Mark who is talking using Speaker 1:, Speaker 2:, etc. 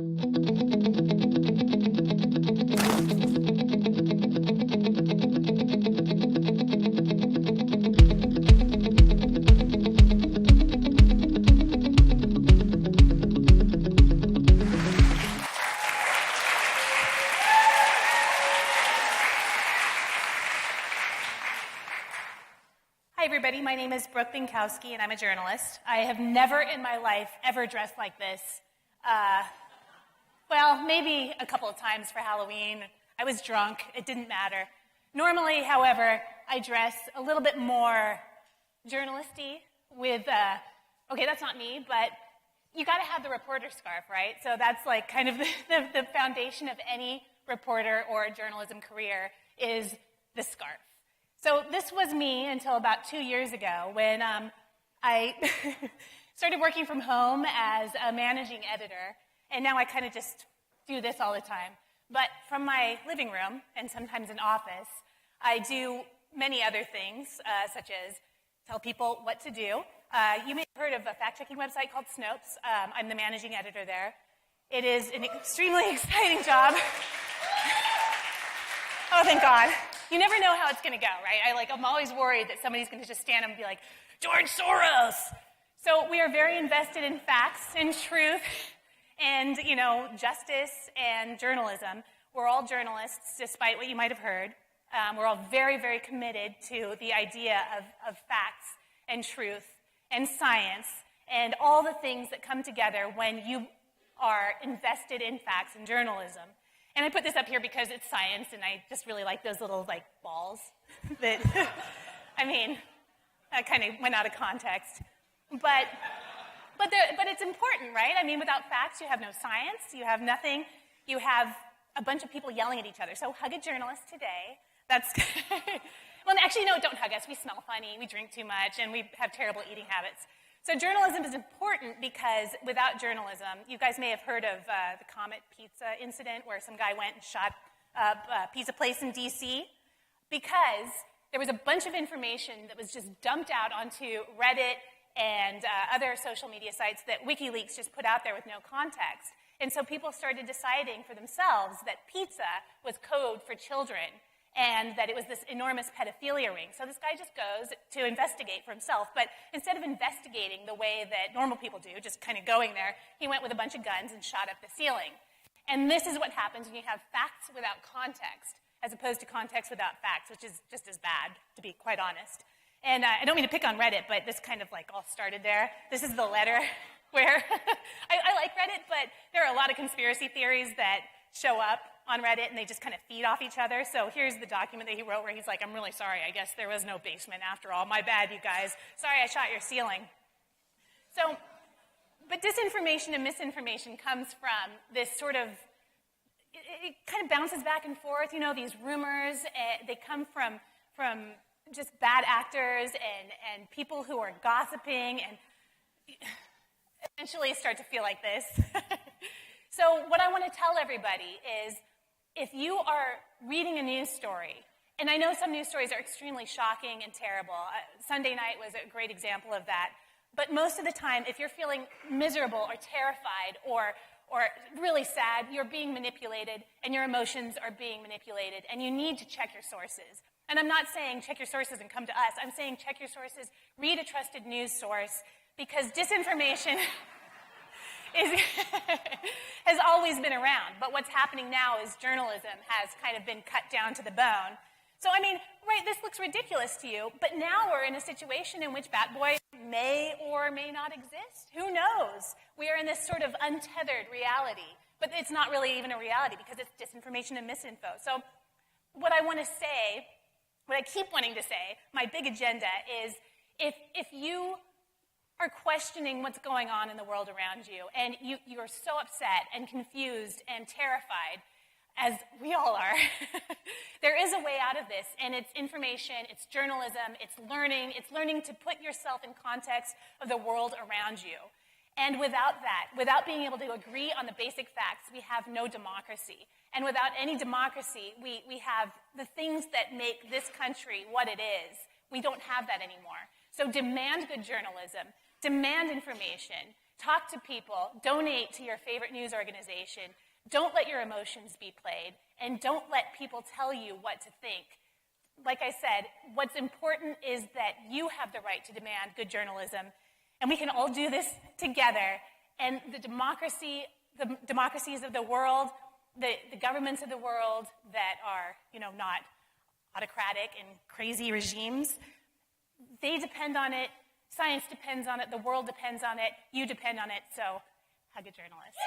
Speaker 1: Hi, everybody. My name is Brooke Binkowski, and I'm a journalist. I have never in my life ever dressed like this. Well, maybe a couple of times for Halloween. I was drunk. It didn't matter. Normally, however, I dress a little bit more journalisty with, okay, that's not me, but you got to have the reporter scarf, right? So that's like kind of the foundation of any reporter or journalism career is the scarf. So this was me until about 2 years ago when I started working from home as a managing editor, and now I kind of just do this all the time. But from my living room, and sometimes in office, I do many other things, such as tell people what to do. You may have heard of a fact-checking website called Snopes. I'm the managing editor there. It is an extremely exciting job. Oh, thank God. You never know how it's going to go, right? I'm always worried that somebody's going to just stand up and be like, George Soros! So we are very invested in facts and truth and, justice and journalism. We're all journalists, despite what you might have heard. We're all very, very committed to the idea of facts and truth and science and all the things that come together when you are invested in facts and journalism. And I put this up here because it's science, and I just really like those little, balls that, that kind of went out of context. But it's important, right? Without facts, you have no science, you have nothing, you have a bunch of people yelling at each other. So hug a journalist today. That's, well, actually, no, don't hug us. We smell funny, we drink too much, and we have terrible eating habits. So journalism is important because without journalism, you guys may have heard of the Comet Pizza incident where some guy went and shot up a pizza place in D.C. because there was a bunch of information that was just dumped out onto Reddit and other social media sites that WikiLeaks just put out there with no context. And so people started deciding for themselves that pizza was code for children and that it was this enormous pedophilia ring. So this guy just goes to investigate for himself, but instead of investigating the way that normal people do, just kind of going there, he went with a bunch of guns and shot up the ceiling. And this is what happens when you have facts without context, as opposed to context without facts, which is just as bad, to be quite honest. And I don't mean to pick on Reddit, but this kind of all started there. This is the letter where, I like Reddit, but there are a lot of conspiracy theories that show up on Reddit, and they just kind of feed off each other. So here's the document that he wrote where he's like, I'm really sorry, I guess there was no basement after all. My bad, you guys. Sorry I shot your ceiling. So, but disinformation and misinformation comes from this sort of, it kind of bounces back and forth. These rumors, they come from just bad actors and people who are gossiping and eventually start to feel like this. So what I want to tell everybody is, if you are reading a news story, and I know some news stories are extremely shocking and terrible. Sunday night was a great example of that. But most of the time, if you're feeling miserable or terrified or really sad, you're being manipulated, and your emotions are being manipulated, and you need to check your sources. And I'm not saying check your sources and come to us. I'm saying check your sources, read a trusted news source, because disinformation has always been around. But what's happening now is journalism has kind of been cut down to the bone. So, right, this looks ridiculous to you, but now we're in a situation in which Bat Boy may or may not exist. Who knows? We are in this sort of untethered reality, but it's not really even a reality because it's disinformation and misinfo. So what I want to say, what I keep wanting to say, my big agenda is if you are questioning what's going on in the world around you, and you're so upset and confused and terrified, as we all are, there is a way out of this, and it's information, it's journalism, it's learning to put yourself in context of the world around you. And without that, without being able to agree on the basic facts, we have no democracy. And without any democracy, we have the things that make this country what it is. We don't have that anymore. So demand good journalism, demand information, Talk to people. Donate to your favorite news organization. Don't let your emotions be played. And don't let people tell you what to think. Like I said, what's important is that you have the right to demand good journalism. And we can all do this together. And the democracies of the world, the governments of the world that are, not autocratic and crazy regimes, they depend on it. Science depends on it. The world depends on it. You depend on it. So, hug a journalist.